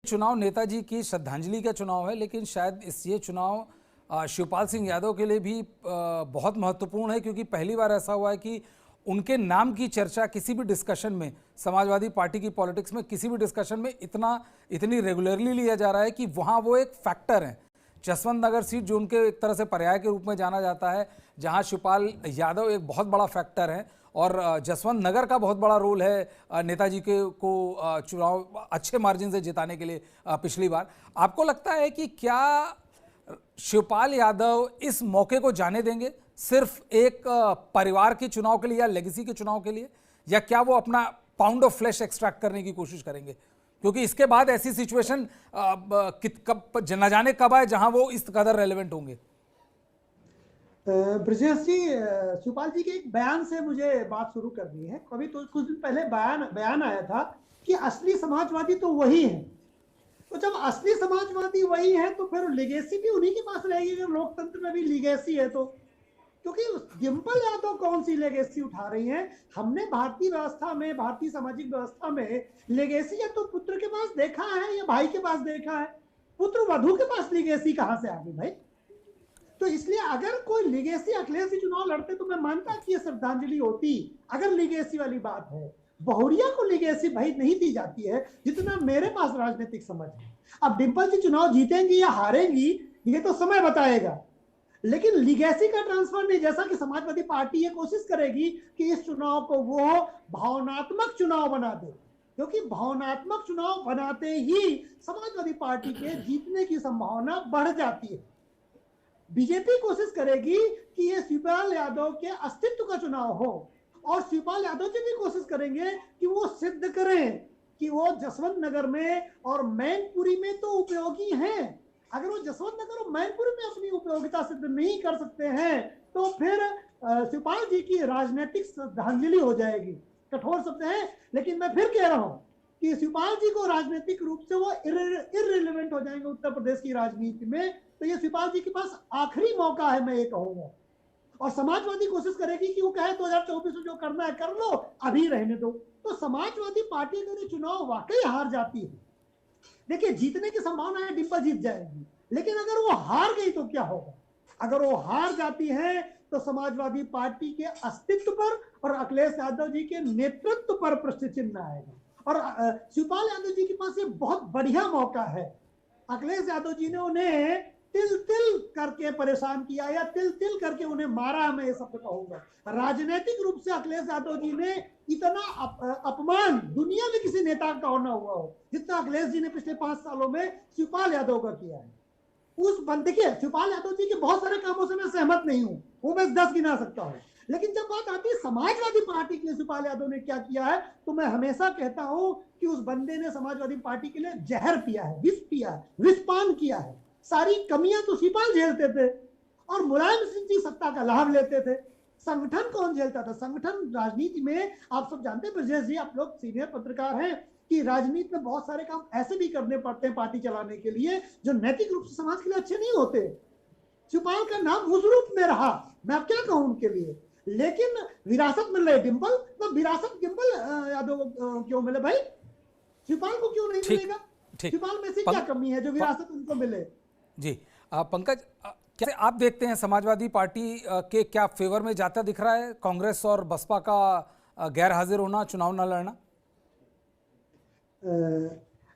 चुनाव नेताजी की श्रद्धांजलि का चुनाव है, लेकिन शायद ये चुनाव शिवपाल सिंह यादव के लिए भी बहुत महत्वपूर्ण है, क्योंकि पहली बार ऐसा हुआ है कि उनके नाम की चर्चा किसी भी डिस्कशन में, समाजवादी पार्टी की पॉलिटिक्स में किसी भी डिस्कशन में इतनी रेगुलरली लिया जा रहा है कि वहाँ वो एक फैक्टर है। जसवंत नगर सीट जो उनके एक तरह से पर्याय के रूप में जाना जाता है, जहाँ शिवपाल यादव एक बहुत बड़ा फैक्टर है और जसवंत नगर का बहुत बड़ा रोल है नेताजी को चुनाव अच्छे मार्जिन से जिताने के लिए पिछली बार। आपको लगता है कि क्या शिवपाल यादव इस मौके को जाने देंगे सिर्फ एक परिवार के चुनाव के लिए या लेगेसी के चुनाव के लिए, या क्या वो अपना पाउंड ऑफ फ्लैश एक्सट्रैक्ट करने की कोशिश करेंगे? क्योंकि इसके बाद ऐसी सिचुएशन न जाने कब आए जहां वो इस कदर रेलेवेंट होंगे। ब्रजेश जी, शिवपाल जी के एक बयान से मुझे बात शुरू करनी है। अभी तो कुछ दिन पहले बयान आया था कि असली समाजवादी तो वही है। तो जब असली समाजवादी वही है तो फिर लेगेसी भी उन्हीं के पास रहेगी। अगर लोकतंत्र में भी लेगेसी है तो, क्योंकि डिंपल यादव कौन सी लेगेसी उठा रही हैं? हमने भारतीय व्यवस्था में, भारतीय सामाजिक व्यवस्था में लेगेसी या तो पुत्र के पास देखा है या भाई के पास देखा है। पुत्र वधू के पास लेगेसी कहां से आ गई भाई? तो इसलिए अगर कोई लीगेसी अखिलेश जी चुनाव लड़ते तो मैं मानता कि ये श्रद्धांजलि होती। अगर लीगेसी वाली बात है, बहुरिया को लीगेसी भाई नहीं दी जाती है जितना मेरे पास राजनीतिक समझ है। अब डिंपल जी चुनाव जीतेंगी या हारेंगी ये तो समय बताएगा, लेकिन लीगेसी का ट्रांसफर नहीं। जैसा कि समाजवादी पार्टी ये कोशिश करेगी कि इस चुनाव को वो भावनात्मक चुनाव बना दे, क्योंकि भावनात्मक चुनाव बनाते ही समाजवादी पार्टी के जीतने की संभावना बढ़ जाती है। बीजेपी कोशिश करेगी कि ये शिवपाल यादव के अस्तित्व का चुनाव हो, और शिवपाल यादव जी भी कोशिश करेंगे कि वो सिद्ध करें कि वो जसवंत नगर में और मैनपुरी में तो उपयोगी हैं। अगर वो जसवंत नगर और मैनपुरी में अपनी उपयोगिता सिद्ध नहीं कर सकते हैं तो फिर शिवपाल जी की राजनीतिक श्रद्धांजलि हो जाएगी। कठोर शब्द है, लेकिन मैं फिर कह रहा हूं कि शिवपाल जी को राजनीतिक रूप से वो इररिलेवेंट हो जाएंगे उत्तर प्रदेश की राजनीति में। तो ये शिवपाल जी के पास आखिरी मौका है, मैं ये कहूंगा। और समाजवादी कोशिश करेगी कि वो कहे 2024 में जो करना है कर लो, अभी रहने दो। तो समाजवादी पार्टी अगर ये चुनाव वाकई हार जाती है, देखिए जीतने की संभावना है, डिंपल जीत जाएगी, लेकिन अगर वो हार गई तो क्या होगा? अगर वो हार जाती है तो समाजवादी पार्टी के अस्तित्व पर और अखिलेश यादव जी के नेतृत्व पर प्रश्न चिन्ह आएगा। और शिवपाल यादव जी के पास ये बहुत बढ़िया मौका है। अखिलेश यादव जी ने उन्हें तिल तिल करके परेशान किया या तिल तिल करके उन्हें मारा, मैं ये शब्द कहूंगा। राजनीतिक रूप से अखिलेश यादव जी ने इतना अपमान दुनिया में किसी नेता का ना हुआ हो जितना अखिलेश जी ने पिछले 5 सालों में शिवपाल यादव का किया है। उस बंदे के शिवपाल यादव जी के बहुत सारे कामों से मैं सहमत नहीं हूं, वो मैं 10 गिना सकता हूं, लेकिन जब बात आती है समाजवादी पार्टी के लिए शिवपाल यादव ने क्या किया है, तो मैं हमेशा कहता हूं कि उस बंदे ने समाजवादी पार्टी के लिए जहर पिया है, विष पिया है, विषपान किया है। सारी कमियां तो शिवपाल झेलते थे और मुलायम सिंह जी सत्ता का लाभ लेते थे। संगठन कौन झेलता था? संगठन राजनीति में आप सब जानते हैं ब्रजेश जी, आप लोग सीनियर पत्रकार हैं, कि राजनीति में बहुत सारे काम ऐसे भी करने पड़ते हैं पार्टी चलाने के लिए जो नैतिक रूप से समाज के लिए अच्छे नहीं होते। शिवपाल का नाम उस रूप में रहा, मैं अब क्या कहूं उनके लिए। लेकिन विरासत मिल रही डिंपल, तो विरासत डिंपल यादव क्यों मिले भाई? शिवपाल को क्यों नहीं मिलेगा? शिवपाल में से क्या कमी है जो विरासत उनको मिले? जी पंकज, क्या आप देखते हैं समाजवादी पार्टी के क्या फेवर में जाता दिख रहा है कांग्रेस और बसपा का गैर हाजिर होना, चुनाव न लड़ना?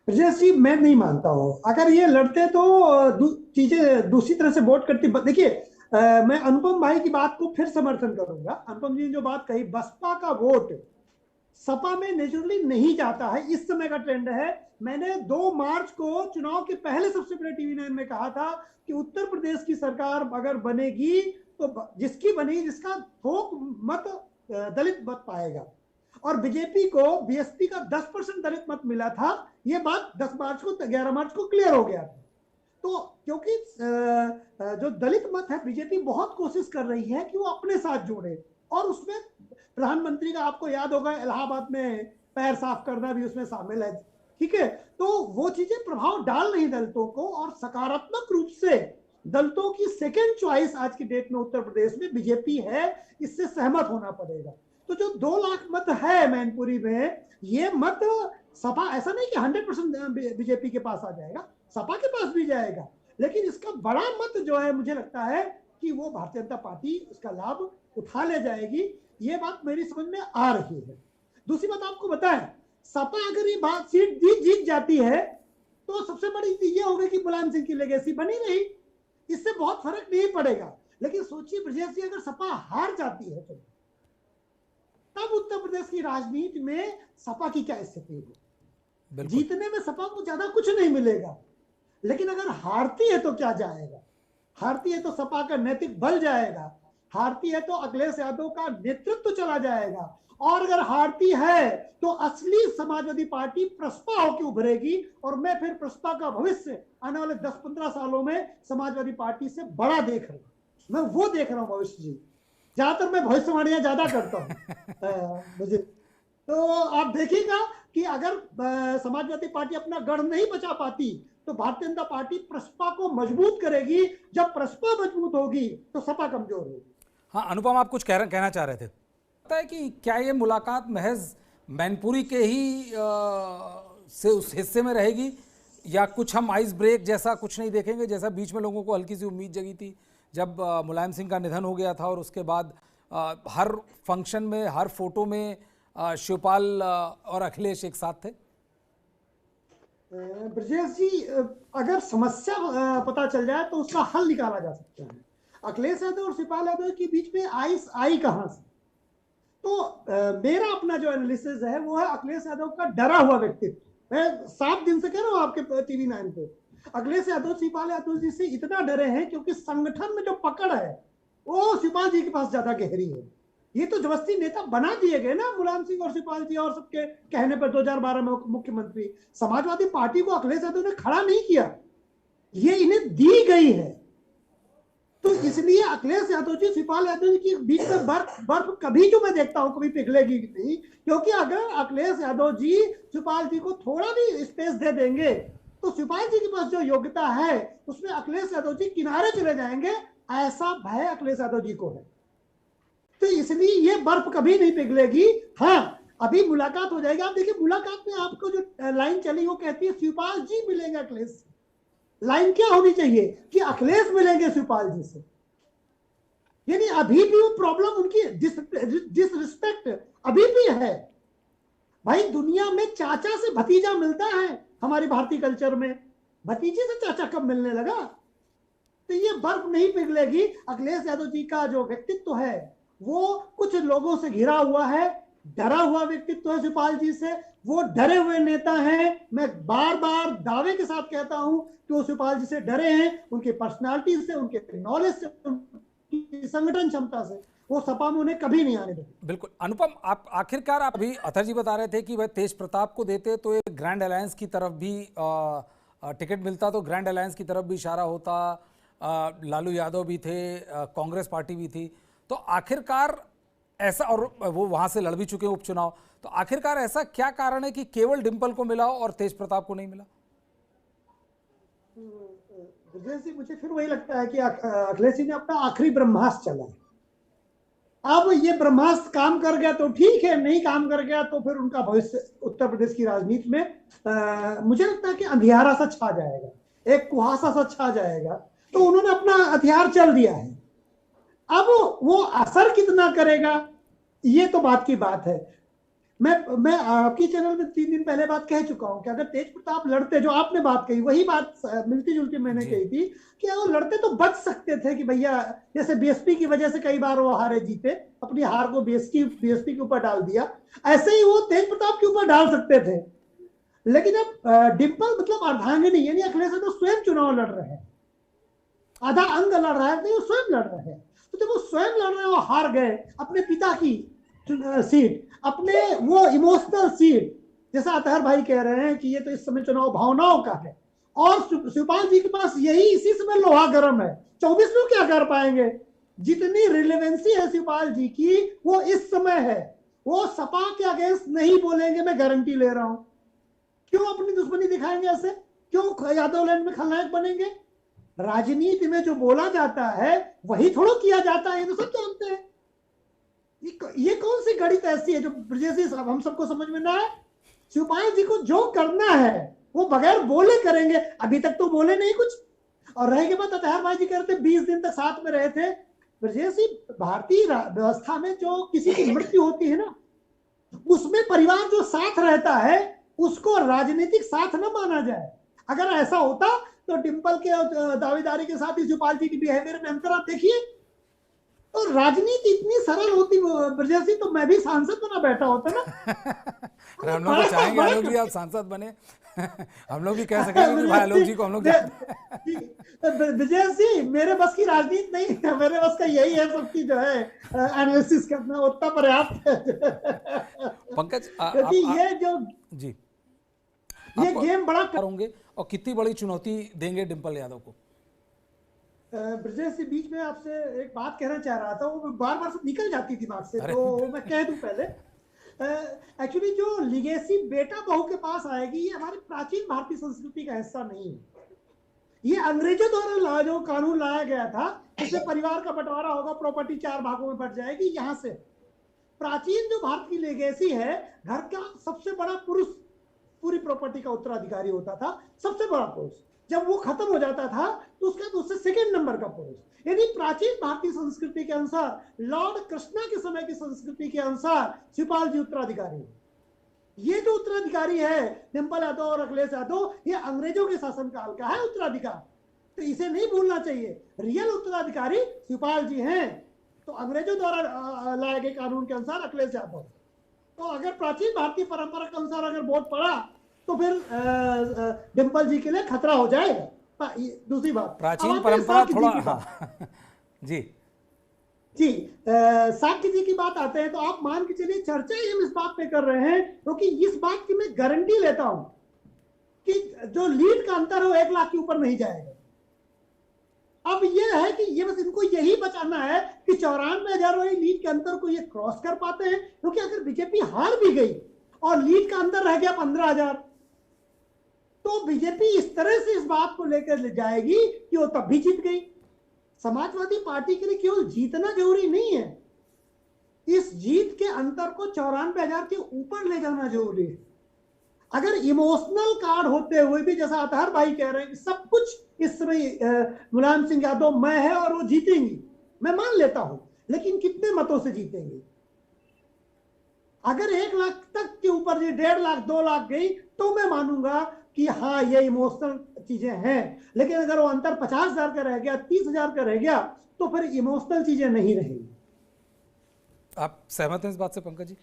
जी मैं नहीं मानता हूं। अगर ये लड़ते तो चीजें दूसरी तरह से वोट करती। देखिए मैं अनुपम भाई की बात को फिर समर्थन करूंगा। अनुपम जी ने जो बात कही, बसपा का वोट सपा में नेचुरली नहीं जाता है, इस समय का ट्रेंड है। मैंने 2 मार्च को चुनाव के पहले सबसे पहले टीवी 9 में कहा था कि उत्तर प्रदेश की सरकार अगर बनेगी तो जिसकी बनेगी जिसका थोक मत दलित मत पाएगा, और बीजेपी को बीएसपी का 10% दलित मत मिला था। यह बात 10 मार्च को 11 मार्च को क्लियर हो गया था। तो क्योंकि जो दलित मत है, बीजेपी बहुत कोशिश कर रही है कि वो अपने साथ जोड़े, और उसमें प्रधानमंत्री का आपको याद होगा इलाहाबाद में पैर साफ करना भी उसमें शामिल है, ठीक है। तो वो चीजें प्रभाव डाल रही दलितों को, और सकारात्मक रूप से दलितों की सेकेंड चॉइस आज की डेट में उत्तर प्रदेश में बीजेपी है, इससे सहमत होना पड़ेगा। तो जो 2 लाख मत है मैनपुरी में, ये मत सपा ऐसा नहीं कि 100% बीजेपी के पास आ जाएगा, सपा के पास भी जाएगा, लेकिन इसका बड़ा मत जो है मुझे लगता है कि वो भारतीय जनता पार्टी इसका लाभ उठा ले जाएगी। ये बात मेरी समझ में आ रही है। दूसरी बात आपको बताएं, सपा अगर ये बात सीट जीत जाती है तो सबसे बड़ी चीज ये होगी कि मुलायम सिंह की लेगेसी बनी रही, इससे बहुत फर्क नहीं पड़ेगा। लेकिन सोचिए ब्रजेश जी, अगर सपा हार जाती है तो तब उत्तर प्रदेश की राजनीति में सपा की क्या स्थिति होगी? जीतने में सपा को ज्यादा कुछ नहीं मिलेगा, लेकिन अगर हारती है तो क्या जाएगा? हारती है तो सपा का नैतिक बल जाएगा, हारती है तो अखिलेश यादव का नेतृत्व चला जाएगा, और अगर हारती है तो असली समाजवादी पार्टी प्रसपा होकर उभरेगी, और मैं फिर प्रसपा का भविष्य आने वाले 10-15 सालों में समाजवादी पार्टी से बड़ा देख रहा हूं। मैं वो देख रहा हूं भविष्य जी, ज्यादातर मैं भविष्यवाणियां ज्यादा करता हूं मुझे तो आप देखिएगा कि अगर समाजवादी पार्टी अपना गढ़ नहीं बचा पाती तो भारतीय जनता पार्टी प्रसपा को मजबूत करेगी, जब प्रसपा मजबूत होगी तो सपा कमजोर होगी। हाँ अनुपम, आप कुछ कहना चाह रहे थे। पता है कि क्या ये मुलाकात महज मैनपुरी के ही से उस हिस्से में रहेगी, या कुछ हम आइस ब्रेक जैसा कुछ नहीं देखेंगे, जैसा बीच में लोगों को हल्की सी उम्मीद जगी थी जब मुलायम सिंह का निधन हो गया था और उसके बाद हर फंक्शन में, हर फोटो में शिवपाल और अखिलेश एक साथ थे? ब्रजेश जी, अगर समस्या पता चल जाए तो उसका हल निकाला जा सकता है। अखिलेश यादव और शिवपाल यादव के बीच में आइस आई कहां से? तो मेरा अपना जो एनालिसिस है वो है अखिलेश यादव का डरा हुआ व्यक्तित्व। मैं 7 दिन से कह रहा हूं आपके टीवी 9 पे, अखिलेश यादव शिवपाल यादव जी से इतना डरे हैं क्योंकि संगठन में जो पकड़ है वो शिवपाल जी के पास ज्यादा गहरी है। ये तो जबरदस्ती नेता बना दिए गए ना मुलायम सिंह और शिवपाल जी और सबके कहने पर 2012 में मुख्यमंत्री। समाजवादी पार्टी को अखिलेश यादव ने खड़ा नहीं किया, ये इन्हें दी गई है। तो इसलिए अखिलेश यादव जी शिवपाल यादव जी के बीच में बर्फ कभी जो मैं देखता हूं कभी पिघलेगी नहीं, क्योंकि अगर अखिलेश यादव जी शिवपाल जी को थोड़ा भी स्पेस दे देंगे तो शिवपाल जी के पास जो योग्यता है उसमें अखिलेश यादव जी किनारे चले जाएंगे, ऐसा भय अखिलेश यादव जी को है। तो इसलिए ये बर्फ कभी नहीं पिघलेगी। हाँ, अभी मुलाकात हो जाएगी। आप देखिए मुलाकात में आपको जो लाइन चली वो कहती है शिवपाल जी मिलेंगे अखिलेश से। लाइन क्या होनी चाहिए कि अखिलेश मिलेंगे शिवपाल जी से। यानी अभी भी वो प्रॉब्लम उनकी डिसरिस्पेक्ट अभी भी है। भाई दुनिया में चाचा से भतीजा मिलता है, हमारी भारतीय कल्चर में भतीजे से चाचा कब मिलने लगा? तो ये बर्फ नहीं पिघलेगी। अखिलेश यादव जी का जो व्यक्तित्व है वो कुछ लोगों से घिरा हुआ है, डरा हुआ व्यक्तित्व है शिवपाल जी से, वो डरे हुए नेता हैं। मैं बार बार दावे के साथ कहता हूं कि वो शिवपाल जी से डरे हैं, उनकी पर्सनालिटी से, उनके नॉलेज से, उनकी संगठन क्षमता से। वो सपा में उन्हें कभी नहीं आने देंगे। बिल्कुल। अनुपम, आप आखिरकार आप अभी अतर जी बता रहे थे कि वह तेज प्रताप को देते तो एक ग्रैंड अलायंस की तरफ भी टिकट मिलता, तो ग्रैंड अलायंस की तरफ भी इशारा होता, लालू यादव भी थे, कांग्रेस पार्टी भी थी। तो आखिरकार ऐसा, और वो वहां से लड़ भी चुके हैं उपचुनाव, तो आखिरकार ऐसा क्या कारण है कि केवल डिंपल को मिला और तेज प्रताप को नहीं मिला? जी मुझे फिर वही लगता है कि अखिलेश जी ने अपना आखिरी ब्रह्मास्त्र चला। अब ये ब्रह्मास्त्र काम कर गया तो ठीक है, नहीं काम कर गया तो फिर उनका भविष्य उत्तर प्रदेश की राजनीति में मुझे लगता है कि अंधियारा सा छा जाएगा, एक कुहासा सा छा जाएगा। तो उन्होंने अपना हथियार चल दिया है। अब वो असर कितना करेगा ये तो बात की बात है। मैं आपकी चैनल में 3 दिन पहले बात कह चुका हूं कि अगर तेज प्रताप लड़ते, जो आपने बात कही वही बात मिलती जुलती मैंने कही थी कि वो लड़ते तो बच सकते थे कि भैया, जैसे बीएसपी की वजह से कई बार वो हारे जीते, अपनी हार को बीएसपी के ऊपर डाल दिया, ऐसे ही वो तेज प्रताप के ऊपर डाल सकते थे। लेकिन अब डिंपल मतलब अर्धांगिनी यानी अखिलेश यादव स्वयं चुनाव लड़ रहे हैं, आधा अंग लड़ रहा है, नहीं वो स्वयं लड़ रहे हैं। तो जब वो स्वयं लड़ रहे हैं, वो हार गए अपने पिता की सीट, अपने वो इमोशनल सीट, जैसा अतहर भाई कह रहे हैं कि ये तो इस समय चुनाव भावनाओं का है, और शिवपाल जी के पास यही इसी समय लोहा गर्म है। 24 में क्या कर पाएंगे? जितनी रिलेवेंसी है शिवपाल जी की वो इस समय है, वो सपा के अगेंस्ट नहीं बोलेंगे, मैं गारंटी ले रहा हूं। क्यों अपनी दुश्मनी दिखाएंगे ऐसे? क्यों यादव लैंड में खलनायक बनेंगे? राजनीति में जो बोला जाता है वही थोड़ा किया जाता है, ये तो सब जानते हैं। ये कौन सी गणित ऐसी है जो ब्रजेश जी हम सबको समझ में ना आए? शिवपाल जी को जो करना है वो बगैर बोले करेंगे। अभी तक तो बोले नहीं कुछ। और रहे के बाद अतहर भाई जी कह रहे थे 20 दिन तक साथ में रहे थे। ब्रजेश जी, भारतीय व्यवस्था में जो किसी की मृत्यु होती है ना, उसमें परिवार जो साथ रहता है उसको राजनीतिक साथ न माना जाए। अगर ऐसा होता तो डिंपल के दावेदारी के साथ शिवपाल जी की बिहेवियर में अंतर आप देखिए। तो राजनीति इतनी सरल होती ब्रजेश जी, तो मैं भी सांसद बना बैठा होता ना। अरे हम लोग तो चाहेंगे आलोक जी आप सांसद बने। हम लोग भी कह सकेंगे कि भाई आलोक जी को हम लोग विजय जी, मेरे बस की राजनीति नहीं है, मेरे बस का यही है सबकी जो है एनालिसिस करना, उतना पर्याप्त है। पंकज क्योंकि ये जो जी ये गेम बड़ा होंगे और कितनी बड़ी चुनौती देंगे डिंपल यादव को। ब्रजेश जी, बीच में आपसे एक बात कहना चाह रहा था, वो बार बार से निकल जाती दिमाग से, तो मैं कह दूं पहले। एक्चुअली जो लिगेसी बेटा बहू के पास आएगी, ये हमारी प्राचीन भारतीय संस्कृति का हिस्सा नहीं है। ये अंग्रेजों द्वारा जो कानून लाया गया था, इससे परिवार का बंटवारा होगा, प्रॉपर्टी 4 भागों में बंट जाएगी। यहां से प्राचीन जो भारत की लेगेसी है, घर का सबसे बड़ा पुरुष पूरी प्रॉपर्टी का उत्तराधिकारी होता था, सबसे बड़ा पुरुष। जब वो खत्म हो जाता था तो उसके बाद उससे सेकेंड नंबर का पुरुष। यदि प्राचीन भारतीय संस्कृति के अनुसार, लॉर्ड कृष्णा के समय की संस्कृति के अनुसार शिवपाल जी उत्तराधिकारी है। ये जो उत्तराधिकारी है डिंपल यादव और अखिलेश यादव, ये अंग्रेजों के शासनकाल का है उत्तराधिकार, तो इसे नहीं भूलना चाहिए। रियल उत्तराधिकारी शिवपाल जी हैं, तो अंग्रेजों द्वारा लाए गए कानून के अनुसार अखिलेश यादव। तो अगर प्राचीन भारतीय परंपरा के अनुसार अगर वोट पड़ा तो फिर डिंपल जी के लिए खतरा हो जाएगा। दूसरी बात, प्राचीन परंपरा थोड़ा जी जी साक्य जी की बात आते हैं, तो आप मान के चलिए चर्चा ही हम इस बात पे कर रहे हैं, क्योंकि इस बात की मैं गारंटी लेता हूं कि जो लीड का अंतर हो 1 लाख के ऊपर नहीं जाएगा। अब ये है कि ये बस इनको यही बचाना है कि 94,000 वाली लीड के अंतर को ये क्रॉस कर पाते हैं, क्योंकि अगर बीजेपी हार भी गई और लीड का अंतर रह गया 15,000, तो बीजेपी इस तरह से इस बात को लेकर ले जाएगी कि वो तब भी जीत गई। समाजवादी पार्टी के लिए केवल जीतना जरूरी नहीं है, इस जीत के अंतर को 94,000 के ऊपर ले जाना जरूरी है। अगर इमोशनल कार्ड होते हुए भी, जैसा अतहर भाई कह रहे हैं कि सब कुछ इस समय मुलायम सिंह यादव मैं है और वो जीतेंगी, मैं मान लेता हूं, लेकिन कितने मतों से जीतेंगे? अगर 1 लाख तक के ऊपर 1.5 लाख 2 लाख गई तो मैं मानूंगा कि हाँ ये इमोशनल चीजें हैं। लेकिन अगर वो अंतर 50,000 का रह गया, 30,000 का रह गया, तो फिर इमोशनल चीजें नहीं रहेंगी। आप सहमत हैं इस बात से पंकज जी?